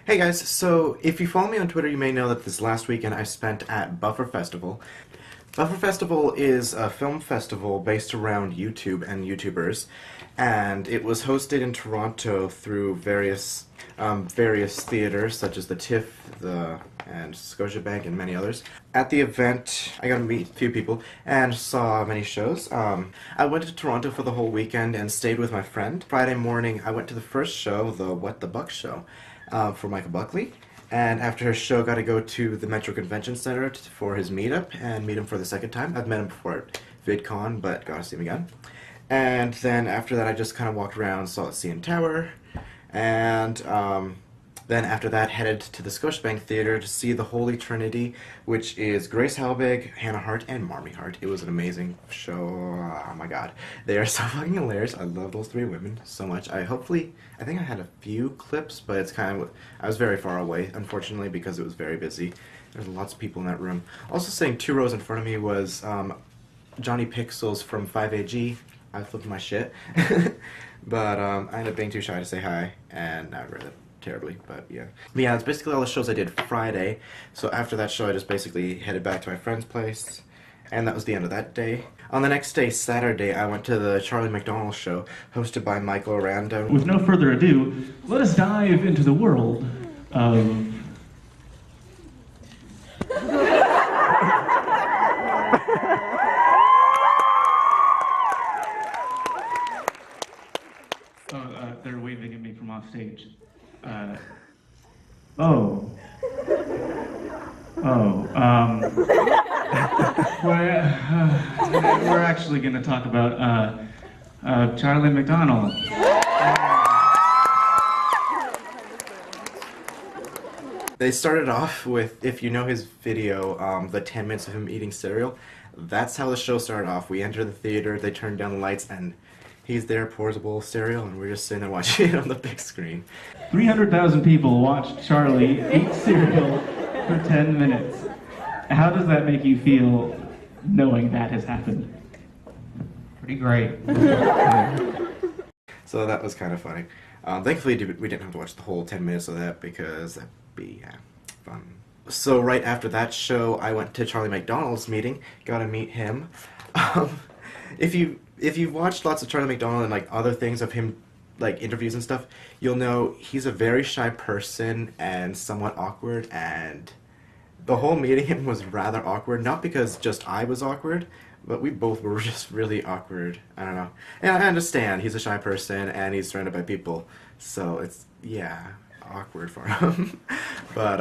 Hey guys, so if you follow me on Twitter, you may know that this last weekend I spent at BufferFestival. BufferFestival is a film festival based around YouTube and YouTubers, and it was hosted in Toronto through various theaters such as the TIFF, and Scotiabank, and many others. At the event, I got to meet a few people and saw many shows. I went to Toronto for the whole weekend and stayed with my friend. Friday morning, I went to the first show, the What the Buck show, for Michael Buckley. And after his show, got to go to the Metro Convention Center for his meetup and meet him for the second time. I've met him before at VidCon, but got to see him again. And then after that, I just kind of walked around, saw the CN Tower, and then after that, headed to the Scotiabank Theatre to see the Holy Trinity, which is Grace Helbig, Hannah Hart, and Marmee Hart. It was an amazing show. Oh my god. They are so fucking hilarious. I love those three women so much. I think I had a few clips, but it's kind of, I was very far away, unfortunately, because it was very busy. There's lots of people in that room. Also sitting 2 rows in front of me was Johnny Pixels from 5AG. I flipped my shit. But I ended up being too shy to say hi, and I read it terribly, but yeah. But yeah, that's basically all the shows I did Friday. So after that show, I just basically headed back to my friend's place, and that was the end of that day. On the next day, Saturday, I went to the Charlie McDonald show, hosted by Michael Aranda. With no further ado, let us dive into the world of... they're waving at me from off stage. We're actually going to talk about Charlie McDonald. They started off with, if you know his video, the 10 minutes of him eating cereal. That's how the show started off. We enter the theater, they turn down the lights, and he's there, pours a bowl of cereal, and we're just sitting there watching it on the big screen. 300,000 people watched Charlie eat cereal for 10 minutes. How does that make you feel, knowing that has happened? Pretty great. So that was kind of funny. Thankfully, we didn't have to watch the whole 10 minutes of that, because that'd be fun. So right after that show, I went to Charlie McDonald's meeting, got to meet him. If you've watched lots of Charlie McDonald and like other things of him, like interviews and stuff, you'll know he's a very shy person and somewhat awkward, and the whole meeting was rather awkward, not because just I was awkward, but we both were just really awkward. I don't know. And I understand he's a shy person and he's surrounded by people, so it's, yeah, awkward for him. But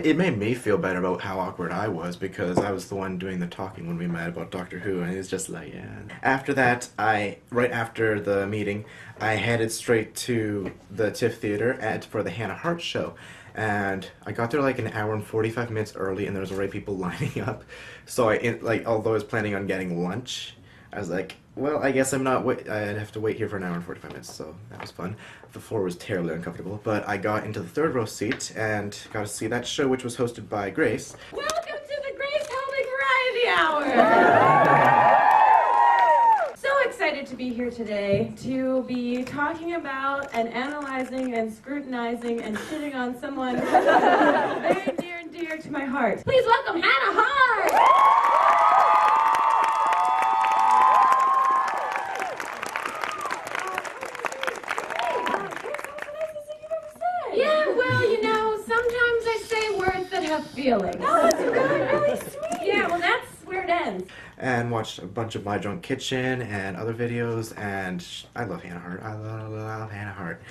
it made me feel better about how awkward I was, because I was the one doing the talking when we met about Doctor Who, and he's just like, yeah. After that, right after the meeting, I headed straight to the TIFF Theatre for the Hannah Hart show. And I got there like an hour and 45 minutes early, and there was already people lining up. So although I was planning on getting lunch, I was like, well, I guess I'd have to wait here for an hour and 45 minutes, so that was fun. The floor was terribly uncomfortable, but I got into the 3rd row seat and got to see that show, which was hosted by Grace. Welcome to the Grace Helbig Variety Hour! So excited to be here today to be talking about and analyzing and scrutinizing and shitting on someone very near and dear to my heart. Please welcome Hannah Hart! Yeah, well, you know, sometimes I say words that have feelings. Oh, that's really sweet. Yeah, well, that's where it ends. And watched a bunch of My Drunk Kitchen and other videos, and I love Hannah Hart. I love Hannah Hart.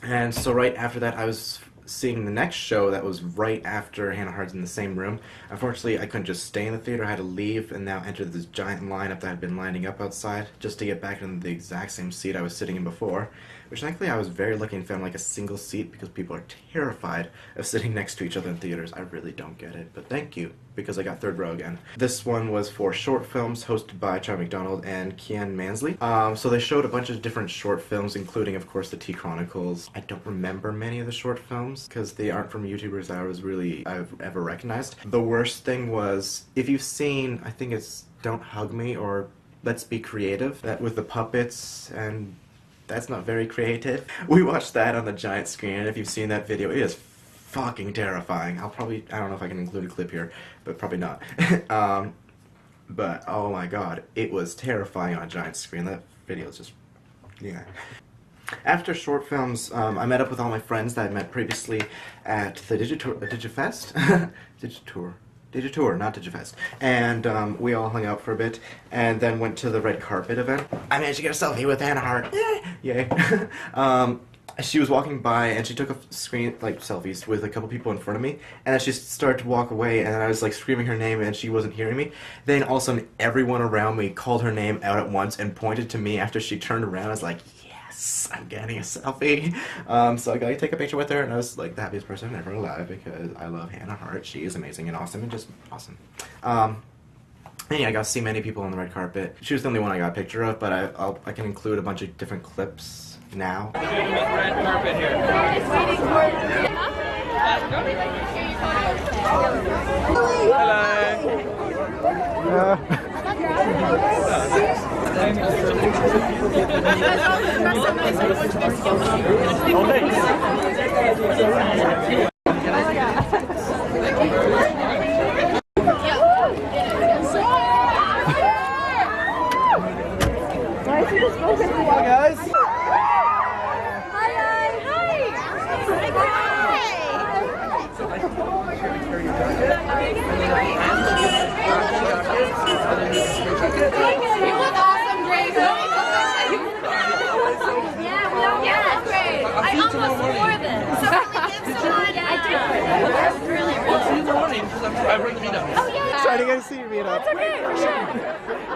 And so right after that, I was seeing the next show that was right after Hannah Hart's in the same room. Unfortunately, I couldn't just stay in the theater. I had to leave and now enter this giant lineup that had been lining up outside just to get back in the exact same seat I was sitting in before. Which thankfully I was very lucky and found like a single seat, because people are terrified of sitting next to each other in theaters. I really don't get it, but thank you, because I got 3rd row again. This one was for short films hosted by Charlie McDonald and Kian Mansley. So they showed a bunch of different short films, including of course the Tea Chronicles. I don't remember many of the short films because they aren't from YouTubers that I've ever recognized. The worst thing was, if you've seen, I think it's Don't Hug Me or Let's Be Creative, that with the puppets and That's not very creative. We watched that on the giant screen, and if you've seen that video, it is fucking terrifying. I don't know if I can include a clip here, but probably not. But oh my god, it was terrifying on a giant screen. That video is just, yeah. After short films, I met up with all my friends that I met previously at the Digifest? Digitour, not Digifest. And we all hung out for a bit, and then went to the red carpet event. I managed to get a selfie with Anna Hart. Yay. She was walking by, and she took a selfies with a couple people in front of me, and then she started to walk away, and I was like screaming her name, and she wasn't hearing me. Then all of a sudden, everyone around me called her name out at once and pointed to me after she turned around. I was like, yes, I'm getting a selfie. So I got to take a picture with her, and I was like the happiest person ever alive because I love Hannah Hart. She is amazing and awesome and just awesome. And yeah, I got to see many people on the red carpet. She was the only one I got a picture of, but I can include a bunch of different clips now. Red carpet here. Hi guys. Trying to get to see your meetup.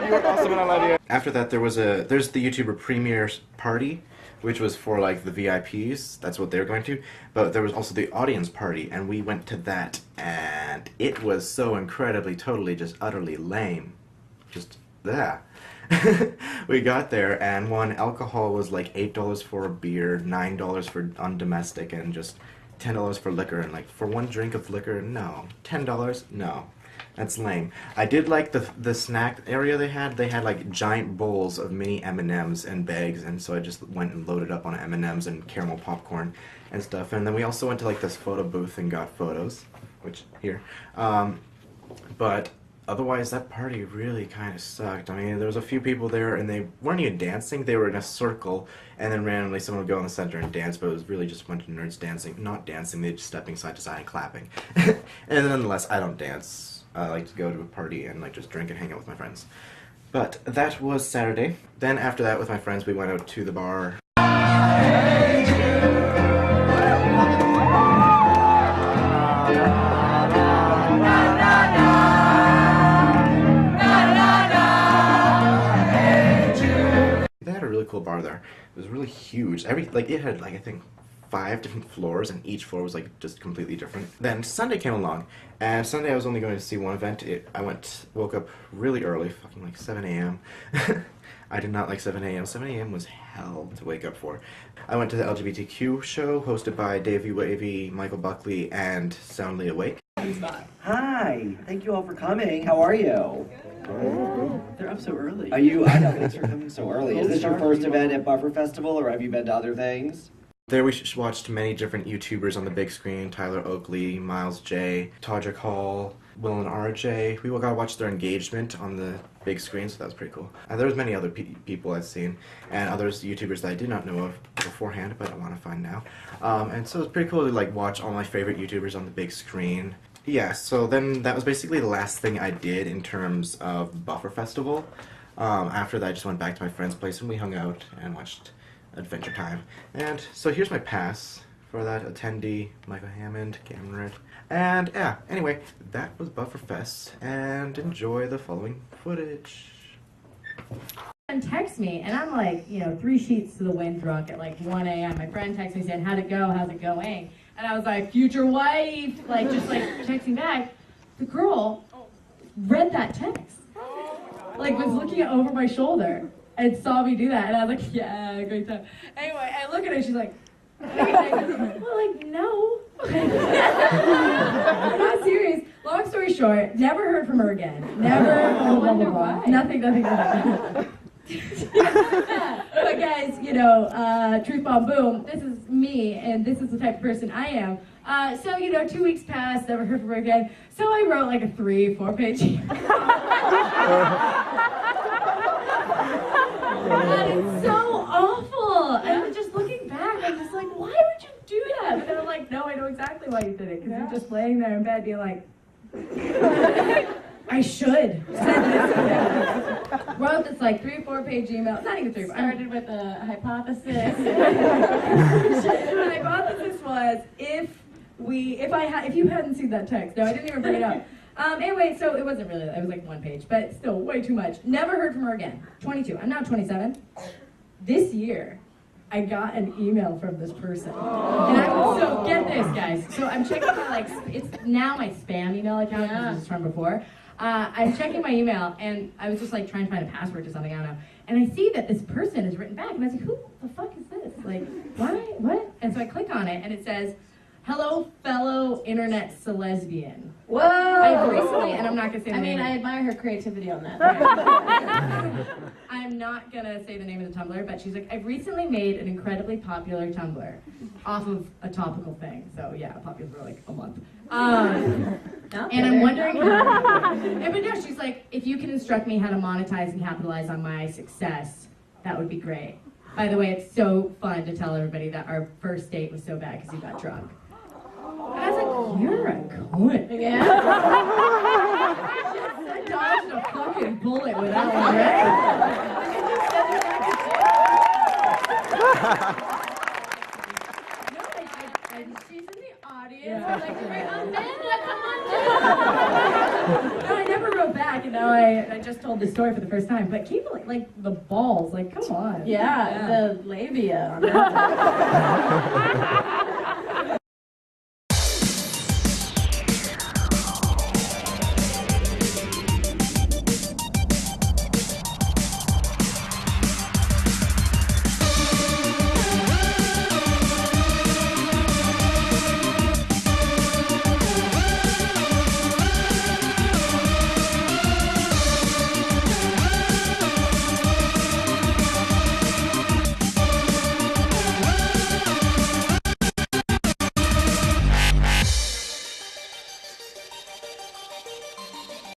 You look awesome and I love you. After that, there's the YouTuber premiere party, which was for like the VIPs. That's what they were going to. But there was also the audience party, and we went to that, and it was so incredibly, totally, just utterly lame. Just there. We got there, and alcohol was like $8 for a beer, $9 for undomestic, and just $10 for liquor. And like for one drink of liquor, no. $10, no. That's lame. I did like the snack area they had. They had like giant bowls of mini M&Ms and bags, and so I just went and loaded up on M&Ms and caramel popcorn and stuff. And then we also went to like this photo booth and got photos, which here. But otherwise, that party really kind of sucked. I mean, there was a few people there, and they weren't even dancing. They were in a circle, and then randomly someone would go in the center and dance, but it was really just a bunch of nerds dancing. Not dancing, they just stepping side to side and clapping. And nonetheless, I don't dance. I like to go to a party and like just drink and hang out with my friends. But that was Saturday. Then after that, with my friends, we went out to the bar. They had a really cool bar there. It was really huge. It had like I think 5 different floors, and each floor was like just completely different. Then Sunday came along, and Sunday I was only going to see one event. Woke up really early, fucking like 7 a.m. I did not like 7 a.m. 7 a.m. was hell to wake up for. I went to the LGBTQ show hosted by Davey Wavy, Michael Buckley, and Soundly Awake. Hi, thank you all for coming. How are you? They're up so early. I know, thanks for coming so early. Is this your first event at BufferFestival, or have you been to other things? There we watched many different YouTubers on the big screen: Tyler Oakley, Miles J, Todrick Hall, Will and RJ. We got to watch their engagement on the big screen, so that was pretty cool. There was many other people I've seen, and others YouTubers that I did not know of beforehand, but I want to find now. And so it was pretty cool to like watch all my favorite YouTubers on the big screen. Yeah, so then that was basically the last thing I did in terms of BufferFestival. After that, I just went back to my friend's place and we hung out and watched Adventure Time. And so here's my pass for that attendee: Michael Hammond, Cameron Red. And yeah, anyway, that was BufferFest, and enjoy the following footage. And text me, and I'm like, 3 sheets to the wind drunk at like 1 a.m. My friend texted me saying, how's it going? And I was like, future wife, just texting back. The girl read that text, was looking over my shoulder and saw me do that, and I was like, yeah, great time. Anyway, I look at her, she's like, well, no. I'm not serious. Long story short, never heard from her again. Never. Nothing. But guys, you know, truth bomb boom, this is me, and this is the type of person I am. So, you know, 2 weeks passed, never heard from her again. So I wrote like a 3-4 page email. And it's so awful. And just looking back, I'm just like, why would you do that? But then I'm like, no, I know exactly why you did it. Because you're just laying there in bed being like, I should send this email. Wrote this like 3 or 4 page email. It's not even 3. Started with a hypothesis. The hypothesis was if you hadn't seen that text. No, I didn't even bring it up. Anyway, so it wasn't really, it was like 1 page, but still way too much. Never heard from her again. 22. I'm now 27. This year, I got an email from this person. So get this, guys. So I'm checking my it's now my spam email account because this is from before. I'm checking my email, and I was just like trying to find a password to something, I don't know. And I see that this person has written back, and I was like, who the fuck is this? Like, why? What? And so I click on it, and it says, hello, fellow internet celesbian. Whoa! I've recently, and I'm not gonna say the name. I admire her creativity on that. I'm not gonna say the name of the Tumblr, but she's like, I've recently made an incredibly popular Tumblr off of a topical thing. So yeah, popular for like a month. And I'm wondering but no, she's like, if you can instruct me how to monetize and capitalize on my success, that would be great. By the way, it's so fun to tell everybody that our first date was so bad because you got drunk. And I was like, you're a cunt. Yeah. I dodged a fucking bullet with that one, right? She's in the audience. I'm like, Amanda, come on down. No, I never wrote back, and now I just told this story for the first time. But keep like the balls, like come on. Yeah, the labia on that.